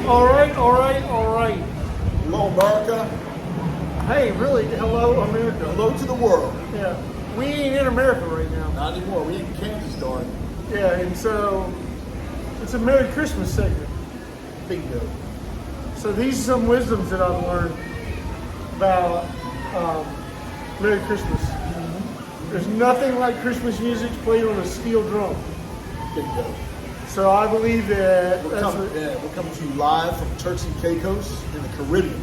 All right, all right, all right. Hello, America. Hey, really? Hello, America. Hello to the world. Yeah, we ain't in America right now. Not anymore. We in Kansas, darn. Yeah, and so it's a Merry Christmas segment. Bingo. So these are some wisdoms that I've learned about Merry Christmas. There's nothing like Christmas music played on a steel drum. Bingo. So I believe that We're coming to you live from Turks and Caicos in the Caribbean.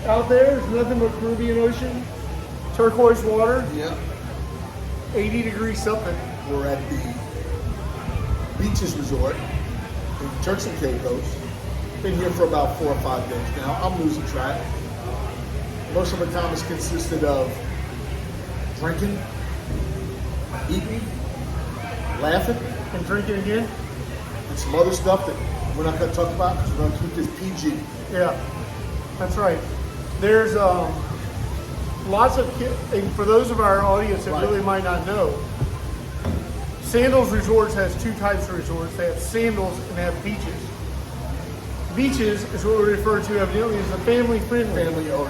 out there's nothing but Caribbean Ocean, turquoise water, Yeah. 80 degrees something. We're at the Beaches Resort in Turks and Caicos. Been here for about 4 or 5 days now. I'm losing track. Most of the time has consisted of drinking, eating, laughing, And drinking again? and some other stuff that we're not going to talk about because we're going to keep this PG. Yeah, that's right. There's lots of kids, and for those of our audience that Right. really might not know, Sandals Resorts has two types of resorts. They have sandals and they have beaches. Beaches is what we refer to evidently as a family friendly, Family resort.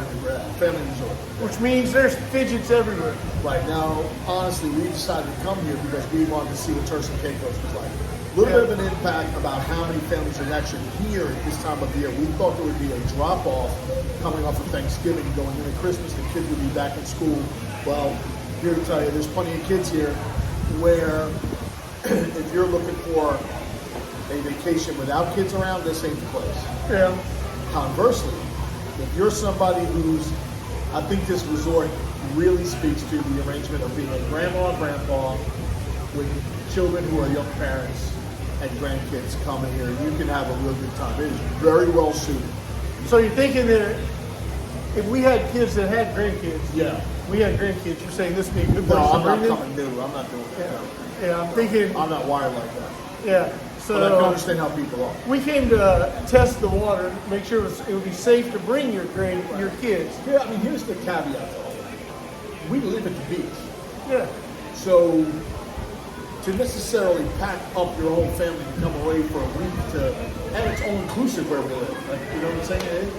which means there's fidgets everywhere. Right now, honestly, we decided to come here because we wanted to see what Turks and Caicos was like. A little bit of an impact about how many families are actually here at this time of year. We thought there would be a drop-off coming off of Thanksgiving, going into Christmas. The kids would be back in school. Well, here to tell you, there's plenty of kids here where if you're looking for a vacation without kids around, this ain't the place. Yeah. Conversely, if you're somebody who's, I think this resort really speaks to the arrangement of being a grandma and grandpa with children who are young parents and grandkids coming here. You can have a real good time. It is very well suited. So you're thinking that if we had kids that had grandkids, Yeah. we had grandkids, you're saying this would be a good No, place I'm to not bring them? coming new. I'm not doing that. Yeah. Yeah, I'm thinking, I'm not wired like that. yeah. But I can So understand how people are. we came to test the water, make sure it would be safe to bring your kids. Here, I mean, here's the caveat to all that. We live at the beach. Yeah. So to necessarily pack up your whole family and come away for a week to, and it's all inclusive where we live. Like, you know what I'm saying? It is.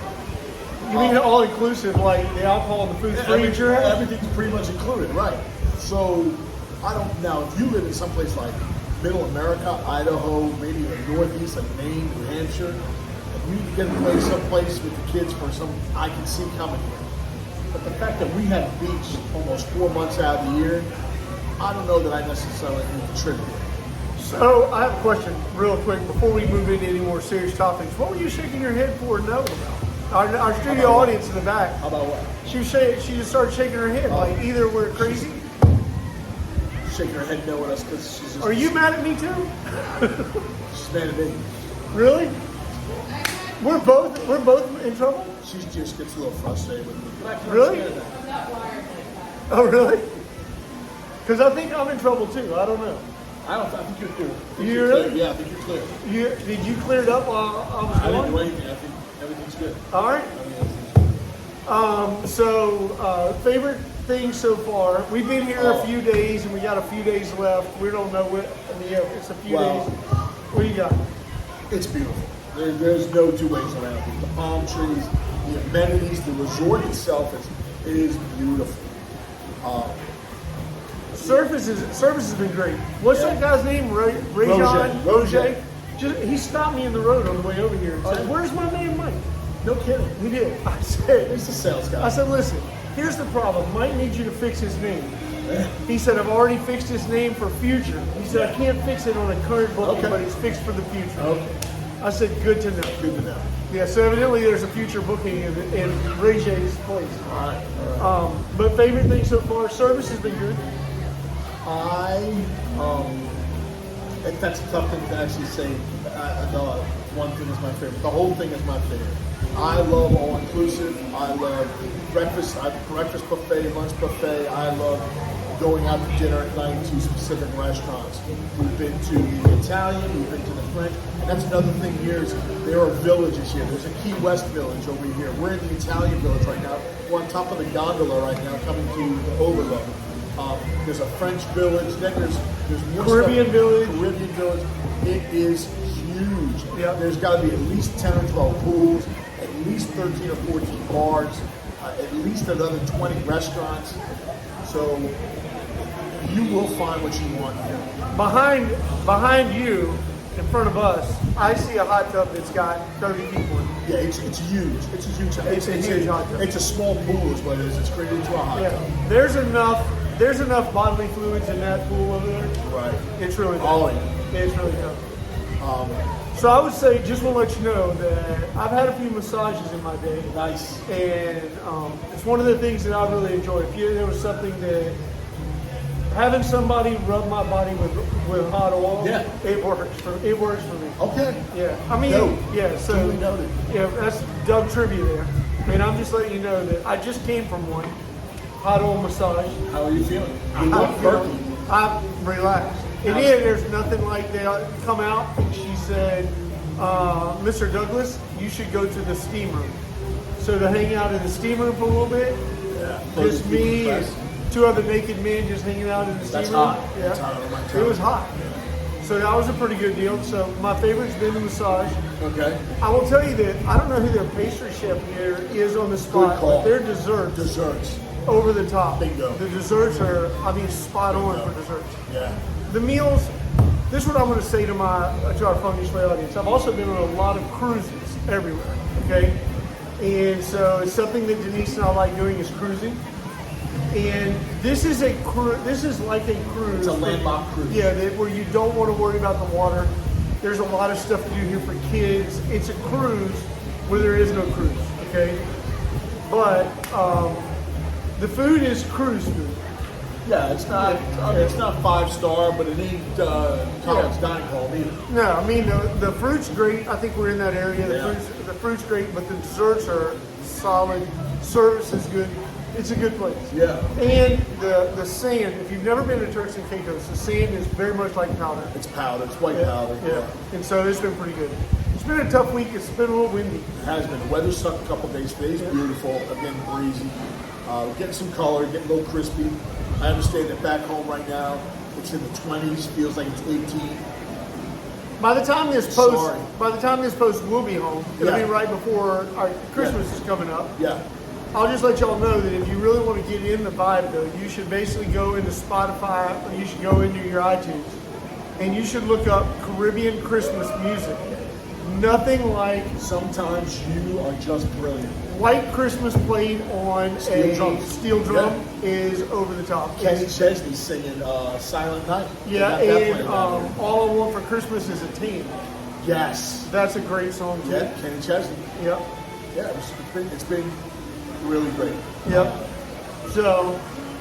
You mean all inclusive, like the alcohol and the food's free at your house? Everything's pretty much included, right? So I don't now. If you live in someplace like Middle America, Idaho, maybe the Northeast, like Maine, New Hampshire, and you need to get away someplace with the kids for some, I can see coming here. But the fact that we have beach almost 4 months out of the year, I don't know that I necessarily can contribute. So I have a question real quick before we move into any more serious topics. What were you shaking your head for no about? Our studio audience in the back, How about what? she just started shaking her head like either we're crazy. Shaking her head no at us because she's just, Are you mad at me too? she's mad at me. Really? We're both in trouble? She just gets a little frustrated with me. But I can Really? understand that. Oh really? Because I think I'm in trouble too. I don't know. I think you're clear. I think You you're really? clear. Yeah, I think you're clear. Did you clear it up while I was I didn't do gone? anything. I think everything's good. All right. I mean, everything's good. Favorite thing so far. We've been here Oh. a few days, and we got a few days left. We don't know what. I mean, yeah, it's a few Well, days. What do you got? It's beautiful. There's no two ways around it. The palm trees, the amenities, the resort itself is beautiful. Service has been great. What's Yeah. that guy's name? Rajon? Roger. He stopped me in the road on the way over here and said, Oh, yeah. "Where's my man Mike?" No kidding. He did. I said, He's the sales guy. I said, listen, here's the problem. Mike needs you to fix his name. He said, I've already fixed his name for future. He said, I can't fix it on a current booking, Okay. but it's fixed for the future. Okay. I said, good to know. Good to know. Yeah, so evidently there's a future booking in Ray J's place. All right. All right. But favorite thing so far, service has been good. That's a tough thing to actually say. The one thing is my favorite. The whole thing is my favorite. I love all inclusive. I love breakfast. Breakfast buffet, lunch buffet. I love going out to dinner at night to specific restaurants. We've been to the Italian. We've been to the French. And that's another thing here is there are villages here. There's a Key West village over here. We're in the Italian village right now. We're on top of the gondola right now, coming to the overlook. There's a French village. Then there's more Caribbean stuff. village. Caribbean village. It is huge. Yep. There's got to be at least 10 or 12 pools, at least 13 or 14 bars, at least another 20 restaurants. So you will find what you want here. Behind you, in front of us, I see a hot tub that's got 30 people in it. Yeah, it's huge. It's a huge. It's a huge hot tub. It's a small pool, is what it is. It's created into a hot tub. Yeah, there's enough bodily fluids in that pool over there. Right. It's really good. Oh, yeah. It's really good. So I would say, just want to let you know that I've had a few massages in my day. Nice. And it's one of the things that I really enjoy. If there was something that having somebody rub my body with hot oil, Yeah. it works for me. Okay. Yeah, I mean, Noted. yeah. So Duly noted. yeah, that's Doug trivia there. And I'm just letting you know that I just came from one hot oil massage. How are you feeling? You look perky. I'm relaxed. And then there's nothing like they come out and she said, Mr. Douglas, you should go to the steam room. So to hang out in the steam room for a little bit, Yeah. just me and two other naked men just hanging out in the steam That's room. hot. Yeah, That's hot. I don't mind it telling was you. hot. So that was a pretty good deal. So my favorite's been the massage. Okay. I will tell you that I don't know who their pastry chef here is on the spot, call. but their desserts Desserts. over the top. Bingo. The desserts are, spot on for desserts. Yeah. The meals, this is what I'm going to say to our Fung Shway audience. I've also been on a lot of cruises everywhere, okay? And so it's something that Denise and I like doing is cruising. And this is like a cruise. It's a landlocked cruise. Yeah, where you don't want to worry about the water. There's a lot of stuff to do here for kids. It's a cruise where there is no cruise, okay? But the food is cruise food. Yeah, it's not. It's not 5-star, but it ain't college dining hall either. No, I mean the fruit's great. I think we're in that area. Yeah. The fruit's great, but the desserts are solid. Service is good. It's a good place. Yeah. And the sand. If you've never been to Turks and Caicos, the sand is very much like powder. It's powder. It's white powder. Yeah. And so it's been pretty good. It's been a tough week. It's been a little windy. It has been. The weather sucked a couple days. Today's beautiful. Again, breezy. We're getting some color, getting a little crispy. I understand that back home right now, it's in the 20s. Feels like it's 18. By the time this post will be home. It'll Yeah. be right before our Christmas is coming up. Yeah. I'll just let y'all know that if you really want to get in the vibe, though, you should basically go into Spotify or you should go into your iTunes and you should look up Caribbean Christmas music. Nothing like Sometimes you are just brilliant. White Christmas played on steel drum is over the top. Kenny Chesney singing Silent Night. Yeah, They got that and playing down here. All I Want for Christmas is a Team. Yes. That's a great song too. Yeah, Kenny Chesney. Yep. Yeah, it's been really great. Yep. So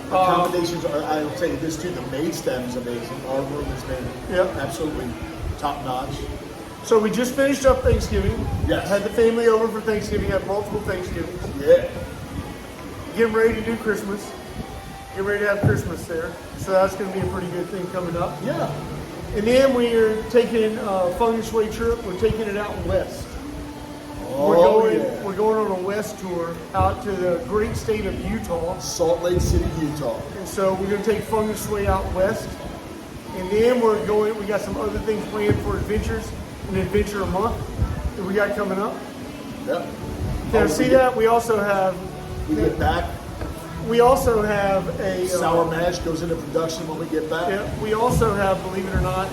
Accommodations are, I'll tell you this too, the maid staff is amazing. Our room has been absolutely top notch. So we just finished up Thanksgiving. Yes. Had the family over for Thanksgiving. Had multiple Thanksgivings. Yeah. Getting ready to do Christmas. Getting ready to have Christmas there. So that's going to be a pretty good thing coming up. Yeah. And then we're taking a Fung Shway trip. We're taking it out west. We're going on a west tour out to the great state of Utah. Salt Lake City, Utah. And so we're going to take Fung Shway out west. And then we got some other things planned for adventures. An adventure a month that we got coming up. Yeah. Can I see that? We also have. We get back. We also have a Sour Mash goes into production when we get back. Yeah, we also have, believe it or not,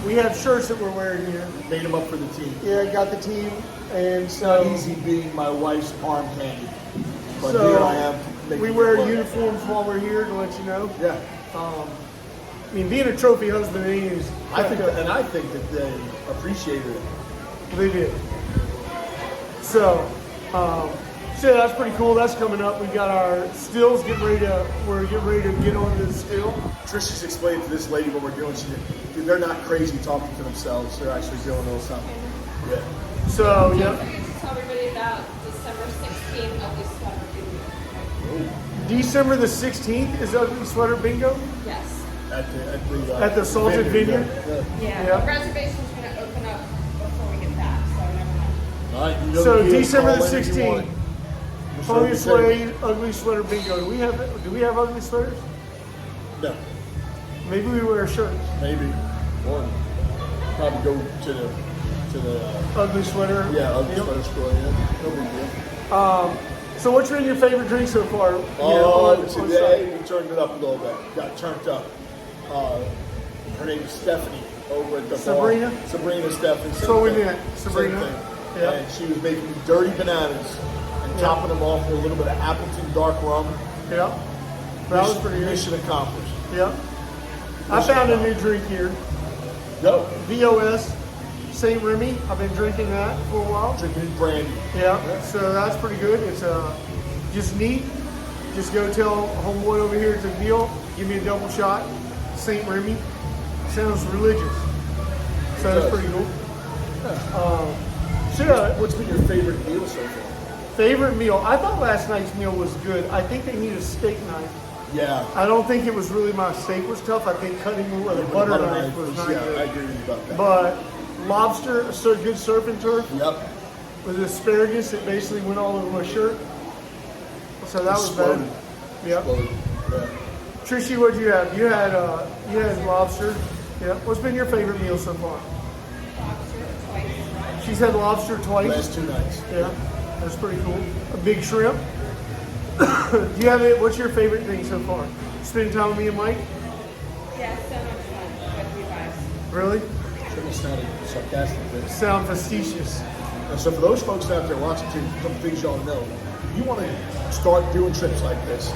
we have shirts that we're wearing here. Made them up for the team. Yeah, got the team, and It's so not easy being my wife's arm candy. But so here I am. making we it wear work. uniforms while we're here to let you know. Yeah. I mean, being a trophy husband is. I think that they appreciated it. They did. So, that's pretty cool. That's coming up. We got our stills we're getting ready to get on the still. Tricia's explained to this lady what we're doing. They're not crazy talking to themselves. They're actually doing a little something. Yeah. So, Don't forget to tell everybody about December 16th, Ugly Sweater Bingo. December the 16th is Ugly Sweater Bingo Yes. At the Salted Vineyard. Yeah. Yeah. Reservations are going to open up before we get back, so never mind. All right. You know So the deal. December the Call in if you 16th. want it. Fung Shway Ugly Sweater Bingo. Do we have ugly sweaters? No, Maybe we wear shirts. maybe. Or probably go to the Ugly sweater. yeah, ugly Yep. sweater store. Yeah, no big deal. So what's been your favorite drink so far? here Oh, on today site? we turned it up a little bit. Got turned up. Her name is Stephanie over at the Sabrina? bar. Sabrina Stephanie. same So we thing. met Sabrina. Same thing. Yeah. And she was making me dirty bananas and topping them off with a little bit of Appleton dark rum. Yeah. That was pretty good. Mission accomplished. Yeah. I found a new drink here. Go. VOS St. Remy. I've been drinking that for a while. Drinking brandy. Yeah. So that's pretty good. It's just neat. Just go tell homeboy over here it's a deal. Give me a double shot. St. Remy. Sounds religious. So that's pretty cool. What's been your favorite meal so far? Favorite meal. I thought last night's meal was good. I think they need a steak knife. Yeah. I don't think it was really my steak was tough. I think cutting with a butter knife was not yeah, good. I agree with you about that. But lobster, so good surf and turf Yep. with asparagus that basically went all over my shirt. So that was Exploded. bad. Yep. Exploded. Yeah. Trishy, what'd you have? You had lobster. Yeah. What's been your favorite meal so far? Lobster twice. She's had lobster twice. Last 2 nights. Yeah. That's pretty cool. A big shrimp. Do you have it? What's your favorite thing so far? Spending time with me and Mike? Yeah, so much fun with you guys. Really? Shouldn't have sounded sarcastic, but Sound facetious. and so for those folks out there watching too, some things y'all know, if you want to start doing trips like this,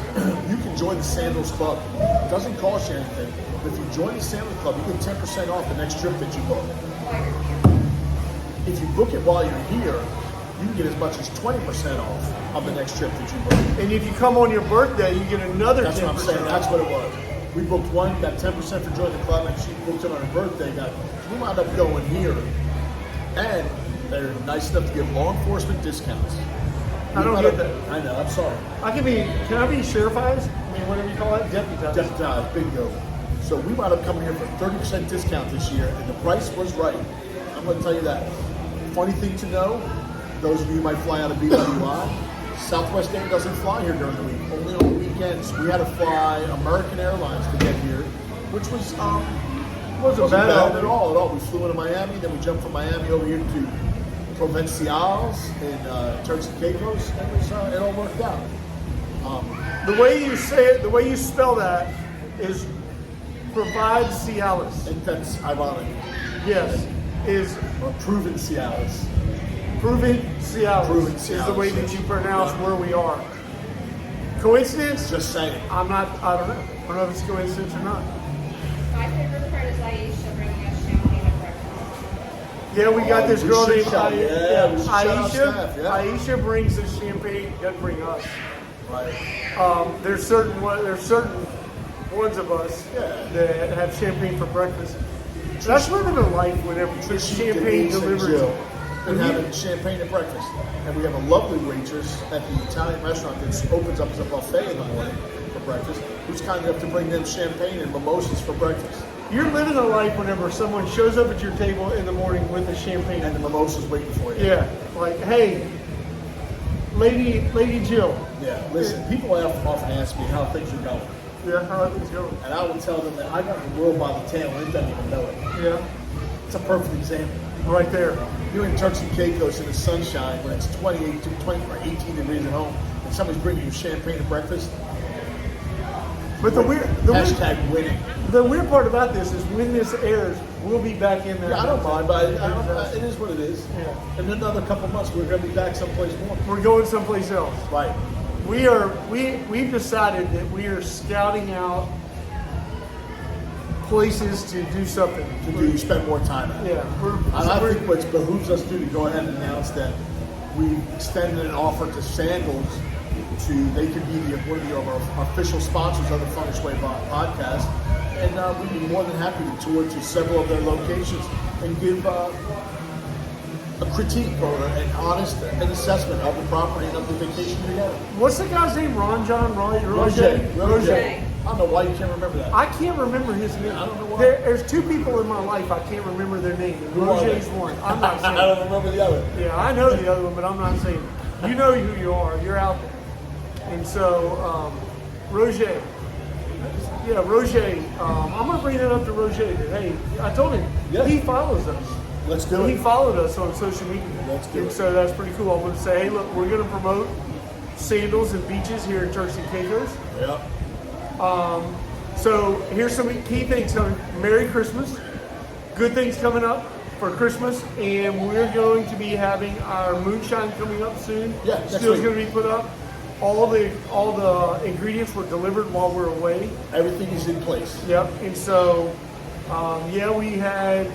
you can join the Sandals Club. It doesn't cost you anything. But if you join the Sandals Club, you get 10% off the next trip that you book. While you're here. If you book it while you're here, you can get as much as 20% off of the next trip that you book. And if you come on your birthday, you get another 10%. That's what I'm saying. That's what it was. We booked one, got 10% for joining the club, and she booked it on her birthday. We wound up going here, and they're nice enough to give law enforcement discounts. I don't get that. I know. I'm sorry. Can I be sheriffized? I mean, whatever you call it, deputized. Deputized, bingo. So we wound up coming here for a 30% discount this year, and the price was right. I'm going to tell you that. Funny thing to know, those of you who might fly out of BWI, Southwest Air doesn't fly here during the week, only on the weekends. We had to fly American Airlines to get here, which was wasn't bad at all. We flew into Miami, then we jumped from Miami over here to Provinciales in Turks and Caicos, and it all worked out. The way you say it, the way you spell that is provide Cialis. And that's ironic. Yes, is Or proven Cialis. proven Cialis. Proven is the Cialis, way that you pronounce where we are. Coincidence? Just saying. I don't know. I don't know if it's coincidence or not. My favorite part is Aisha bringing us champagne at breakfast. Yeah, we got this we girl should named shout- yeah, we should shout out staff, yeah. Aisha brings the champagne, doesn't bring us. Right. There's certain ones of us that have champagne for breakfast. That's living a life whenever there's champagne Denise, and delivered. Jill been having champagne at breakfast. And we have a lovely waitress at the Italian restaurant that opens up as a buffet in the morning for breakfast, who's kind enough to bring them champagne and mimosas for breakfast. You're living a life whenever someone shows up at your table in the morning with a champagne. And the mimosas waiting for you. Yeah, like, hey, Lady Jill. Yeah. Listen, people often ask me how things are going. Yeah, how are things going? And I will tell them that I got the world by the tail and it doesn't even know it. Yeah, It's a perfect example. right there. You're in Turks and Caicos in the sunshine when it's 28 to 20 or 18 degrees at home, and somebody's bringing you champagne at breakfast. But Hashtag winning. the weird part about this is when this airs, we'll be back in there. Yeah, I don't mind, but it is what it is. Yeah. In another couple months, we're going to be back someplace more. We're going someplace else. Right. We've decided that we are scouting out places to do something. To do, you spend more time at. Yeah, And I think what behooves us to go ahead and announce that we extended an offer to Sandals they could be one of our official sponsors of the Fung Shway podcast, and we'd be more than happy to tour to several of their locations and give a critique or an honest assessment of the property and of the vacation together. what's the guy's name? Roger. I don't know why you can't remember that. I can't remember his name. I don't know why. There's two people in my life I can't remember their name. Roger's one. I'm not saying. I don't remember the other. Yeah, I know the other one, but I'm not saying. You know who you are. You're out there. And so, Roger, Yeah, Roger. I'm gonna bring that up to Roger. Hey, I told him Yeah. he follows us. Let's do He it. followed us on social media. Let's do and it. so that's pretty cool. I'm gonna say, hey, look, we're gonna promote sandals and beaches here in Turks and Caicos. Yep. So here's some key things coming. Merry Christmas. Good things coming up for Christmas, and we're going to be having our moonshine coming up soon. Yeah, next Still's week. going to be put up. All the ingredients were delivered while we're away. Everything is in place. Yep. And so, yeah,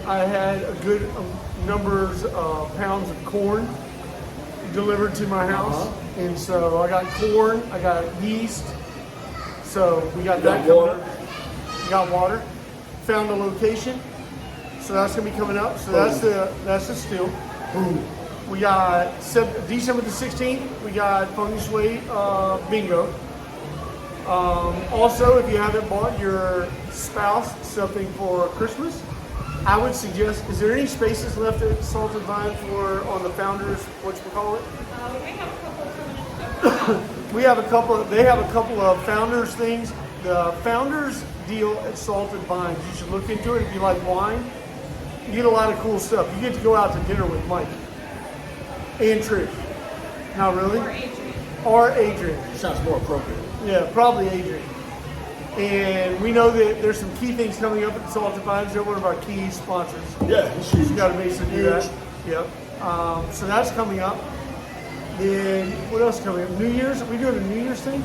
I had a good numbers of pounds of corn delivered to my house, and so I got corn, I got yeast. So we got that coming water. up. We got water. Found a location. So that's gonna be coming up. So that's the still. We got December the 16th. We got Fung Shway bingo. Also, if you haven't bought your spouse something for Christmas, I would suggest. Is there any spaces left at Salted Vine for on the Founders? What you call it? We have a couple coming in. We have a couple. They have a couple of Founders things. The Founders deal at Salted Vines. You should look into it if you like wine. You get a lot of cool stuff. You get to go out to dinner with Mike and Trish. Not really. Or Adrian. Or Adrian. Sounds more appropriate. Yeah, probably Adrian. And we know that there's some key things coming up at Salted Vines. They're one of our key sponsors. Yeah, he's huge. You got to basically do that. Yep. So that's coming up. Then what else is coming up? New Year's? Are we doing a New Year's thing?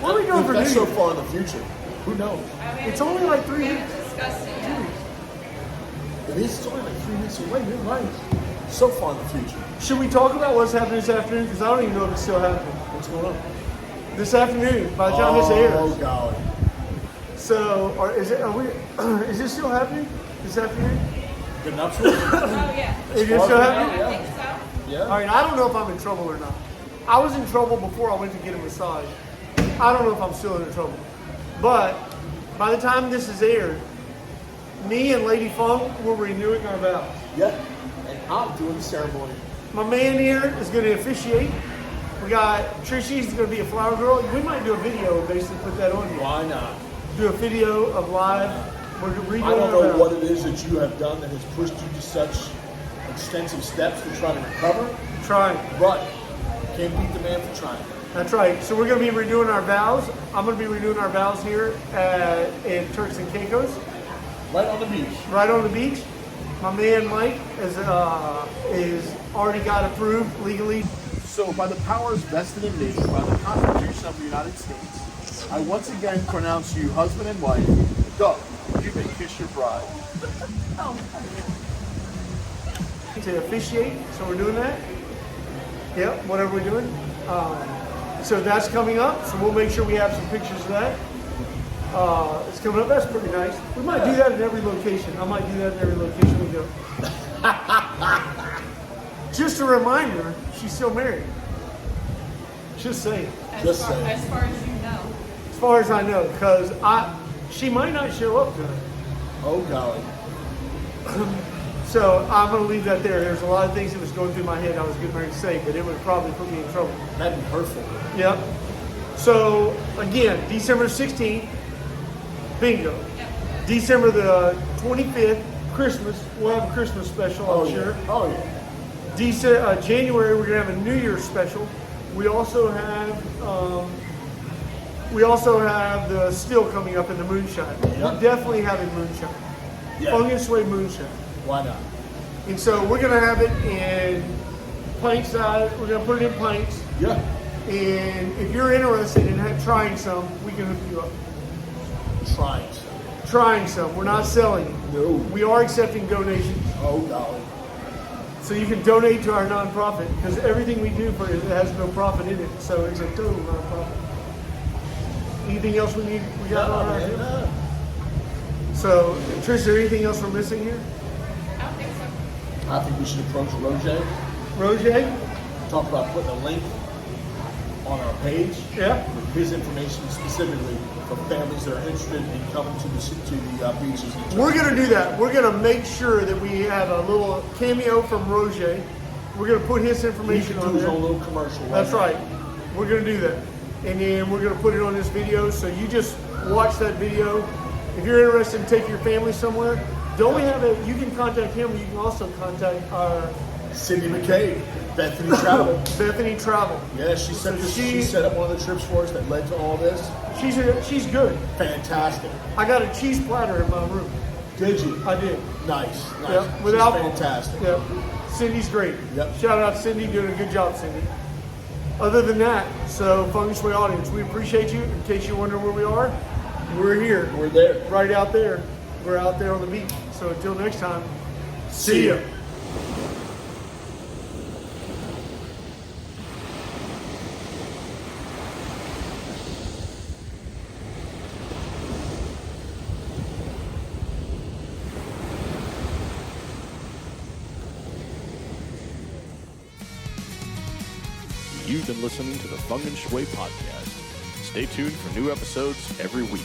What are we doing for New That's Year's? so far in the future. Who knows? It's only like 3 We weeks. haven't discussed it yet. It is. It's only like 3 weeks away. You're right. So far in the future. Should we talk about what's happening this afternoon? Because I don't even know if it's still happening. What's going on? This afternoon, by the time this airs. Oh, golly. So, is it still happening this afternoon? The nuptials? Oh, yeah. It is still I happening? think so. Yeah. All right, I don't know if I'm in trouble or not. I was in trouble before I went to get a massage. I don't know if I'm still in trouble. But by the time this is aired, me and Lady Fung will renewing our vows. Yeah. And I'm doing the ceremony. My man here is going to officiate. We got Trishy's going to be a flower girl. We might do a video and basically put that on here. Why not? Do a video of live. We're redoing I don't our know vows. what it is that you have done that has pushed you to such extensive steps to try to recover, Trying. but can't beat the man for trying. That's right. So we're going to be redoing our vows. I'm going to be redoing our vows here in Turks and Caicos, Right on the beach. right on the beach. My man Mike is already got approved legally. So, by the powers vested in me by the Constitution of the United States, I once again pronounce you husband and wife. Go, you may kiss your bride. To officiate, so we're doing that. Yep, whatever we're doing. So that's coming up. So we'll make sure we have some pictures of that. It's coming up. That's pretty nice. We might do that in every location. I might do that in every location we go. Just a reminder, she's still married. Just saying. Just saying. As far as you know. As far as I know, because she might not show up tonight. Oh, golly. So I'm going to leave that there. There's a lot of things that was going through my head I was getting ready to say, but it would probably put me in trouble. That'd be hurtful. Yep. So again, December 16th, bingo. December the 25th, Christmas. We'll have a Christmas special, I'm sure. Yeah. Oh, yeah. January, we're gonna have a New Year's special. We also have the still coming up in the moonshine. Yep. We're definitely having moonshine. Yeah. Fung Shway moonshine. Why not? And so we're gonna have it in pint size. We're gonna put it in pints. Yeah. And if you're interested in trying some, we can hook you up. Trying. Trying some. We're not selling it. No. We are accepting donations. Oh, golly. So you can donate to our nonprofit because everything we do for it has no profit in it. So it's a total nonprofit. Anything else we need? We got on our man, agenda? no. So, Trish, is there anything else we're missing here? I don't think so. I think we should approach Roger, Roger? talk about putting a link on our page Yeah. with his information specifically for families that are interested in coming to the beaches. And We're going to do that. We're going to make sure that we have a little cameo from Roger. We're going to put his he information can on do his there. own little commercial. That's right. We're going to do that. And then we're going to put it on this video. So you just watch that video. If you're interested in taking your family somewhere, don't we have you can contact him, you can also contact our Cindy McCabe, Bethany Travel. Bethany Travel. Yeah, she set up one of the trips for us that led to all this. She's good. Fantastic. I got a cheese platter in my room. Did you? I did. Nice. Yep, She's without fantastic. Yep. Cindy's great. Yep. Shout out Cindy, doing a good job, Cindy. Other than that, so Fung Shway audience, we appreciate you. In case you wonder where we are, we're here. We're there. Right out there. We're out there on the beach. So until next time, see ya. You've been listening to the Fung Shway podcast. Stay tuned for new episodes every week.